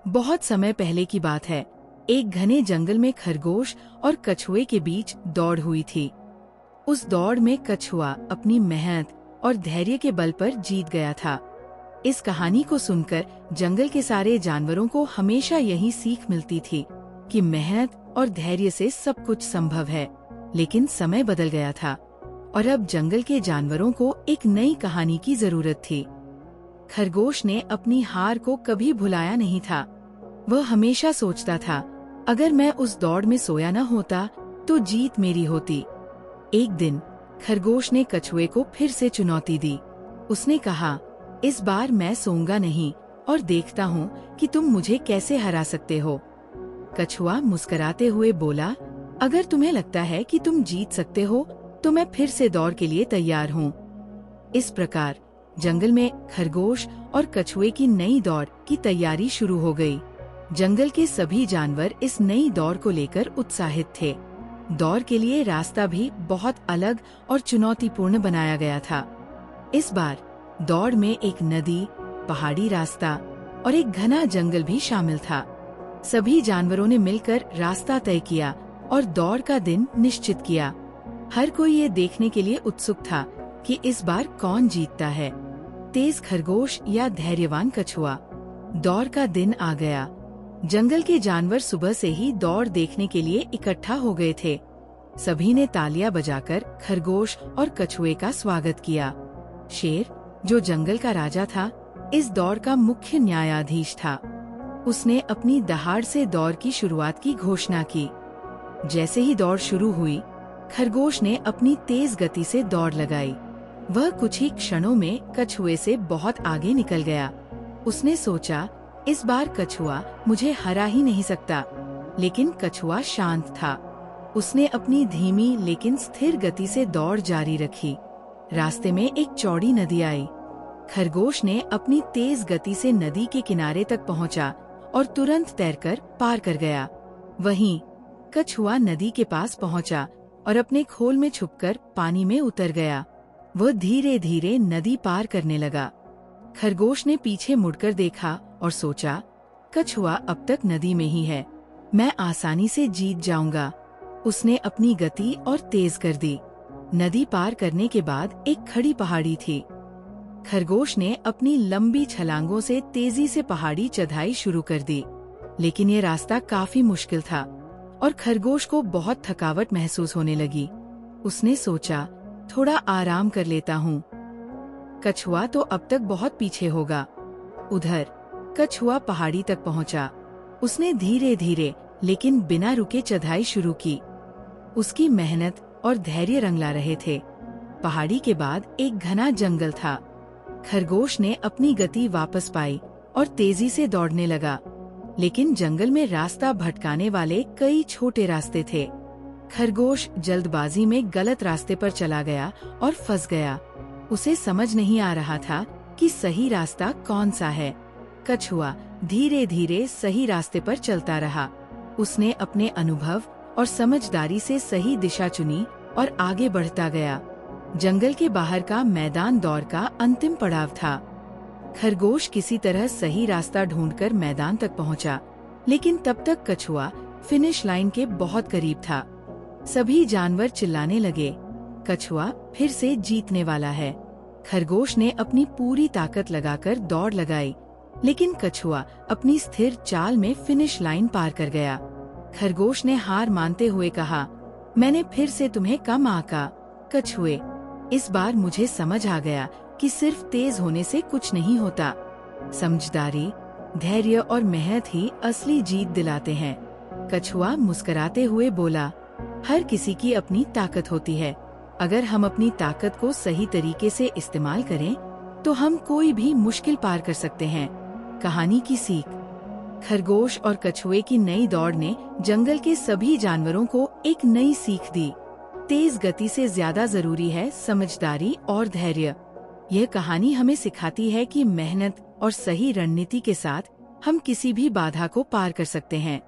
बहुत समय पहले की बात है। एक घने जंगल में खरगोश और कछुए के बीच दौड़ हुई थी। उस दौड़ में कछुआ अपनी मेहनत और धैर्य के बल पर जीत गया था। इस कहानी को सुनकर जंगल के सारे जानवरों को हमेशा यही सीख मिलती थी कि मेहनत और धैर्य से सब कुछ संभव है। लेकिन समय बदल गया था और अब जंगल के जानवरों को एक नई कहानी की जरूरत थी। खरगोश ने अपनी हार को कभी भुलाया नहीं था। वह हमेशा सोचता था, अगर मैं उस दौड़ में सोया न होता तो जीत मेरी होती। एक दिन खरगोश ने कछुए को फिर से चुनौती दी। उसने कहा, इस बार मैं सोऊंगा नहीं और देखता हूँ कि तुम मुझे कैसे हरा सकते हो। कछुआ मुस्कुराते हुए बोला, अगर तुम्हें लगता है कि तुम जीत सकते हो तो मैं फिर से दौड़ के लिए तैयार हूँ। इस प्रकार जंगल में खरगोश और कछुए की नई दौड़ की तैयारी शुरू हो गई। जंगल के सभी जानवर इस नई दौड़ को लेकर उत्साहित थे। दौड़ के लिए रास्ता भी बहुत अलग और चुनौतीपूर्ण बनाया गया था। इस बार दौड़ में एक नदी, पहाड़ी रास्ता और एक घना जंगल भी शामिल था। सभी जानवरों ने मिलकर रास्ता तय किया और दौड़ का दिन निश्चित किया। हर कोई ये देखने के लिए उत्सुक था कि इस बार कौन जीतता है, तेज खरगोश या धैर्यवान कछुआ। दौड़ का दिन आ गया। जंगल के जानवर सुबह से ही दौड़ देखने के लिए इकट्ठा हो गए थे। सभी ने तालियां बजाकर खरगोश और कछुए का स्वागत किया। शेर, जो जंगल का राजा था, इस दौड़ का मुख्य न्यायाधीश था। उसने अपनी दहाड़ से दौड़ की शुरुआत की घोषणा की। जैसे ही दौड़ शुरू हुई, खरगोश ने अपनी तेज गति से दौड़ लगाई। वह कुछ ही क्षणों में कछुए से बहुत आगे निकल गया। उसने सोचा, इस बार कछुआ मुझे हरा ही नहीं सकता। लेकिन कछुआ शांत था। उसने अपनी धीमी लेकिन स्थिर गति से दौड़ जारी रखी। रास्ते में एक चौड़ी नदी आई। खरगोश ने अपनी तेज गति से नदी के किनारे तक पहुंचा और तुरंत तैरकर पार कर गया। वहीं कछुआ नदी के पास पहुंचा और अपने खोल में छुपकर पानी में उतर गया। वह धीरे धीरे नदी पार करने लगा। खरगोश ने पीछे मुड़कर देखा और सोचा, कछुआ अब तक नदी में ही है, मैं आसानी से जीत जाऊंगा। उसने अपनी गति और तेज कर दी। नदी पार करने के बाद एक खड़ी पहाड़ी थी। खरगोश ने अपनी लंबी छलांगों से तेजी से पहाड़ी चढ़ाई शुरू कर दी। लेकिन ये रास्ता काफी मुश्किल था और खरगोश को बहुत थकावट महसूस होने लगी। उसने सोचा, थोड़ा आराम कर लेता हूँ। कछुआ तो अब तक बहुत पीछे होगा। उधर कछुआ पहाड़ी तक पहुँचा। उसने धीरे धीरे लेकिन बिना रुके चढ़ाई शुरू की। उसकी मेहनत और धैर्य रंग ला रहे थे। पहाड़ी के बाद एक घना जंगल था। खरगोश ने अपनी गति वापस पाई और तेजी से दौड़ने लगा। लेकिन जंगल में रास्ता भटकाने वाले कई छोटे रास्ते थे। खरगोश जल्दबाजी में गलत रास्ते पर चला गया और फंस गया। उसे समझ नहीं आ रहा था कि सही रास्ता कौन सा है। कछुआ धीरे धीरे सही रास्ते पर चलता रहा। उसने अपने अनुभव और समझदारी से सही दिशा चुनी और आगे बढ़ता गया। जंगल के बाहर का मैदान दौड़ का अंतिम पड़ाव था। खरगोश किसी तरह सही रास्ता ढूंढकर मैदान तक पहुंचा, लेकिन तब तक कछुआ फिनिश लाइन के बहुत करीब था। सभी जानवर चिल्लाने लगे, कछुआ फिर से जीतने वाला है। खरगोश ने अपनी पूरी ताकत लगाकर दौड़ लगाई, लेकिन कछुआ अपनी स्थिर चाल में फिनिश लाइन पार कर गया। खरगोश ने हार मानते हुए कहा, मैंने फिर से तुम्हें कम आंका। कछुए, इस बार मुझे समझ आ गया कि सिर्फ तेज होने से कुछ नहीं होता। समझदारी, धैर्य और मेहनत ही असली जीत दिलाते हैं। कछुआ मुस्कुराते हुए बोला, हर किसी की अपनी ताकत होती है। अगर हम अपनी ताकत को सही तरीके से इस्तेमाल करें तो हम कोई भी मुश्किल पार कर सकते हैं। कहानी की सीख। खरगोश और कछुए की नई दौड़ ने जंगल के सभी जानवरों को एक नई सीख दी। तेज गति से ज्यादा जरूरी है समझदारी और धैर्य। यह कहानी हमें सिखाती है कि मेहनत और सही रणनीति के साथ हम किसी भी बाधा को पार कर सकते हैं।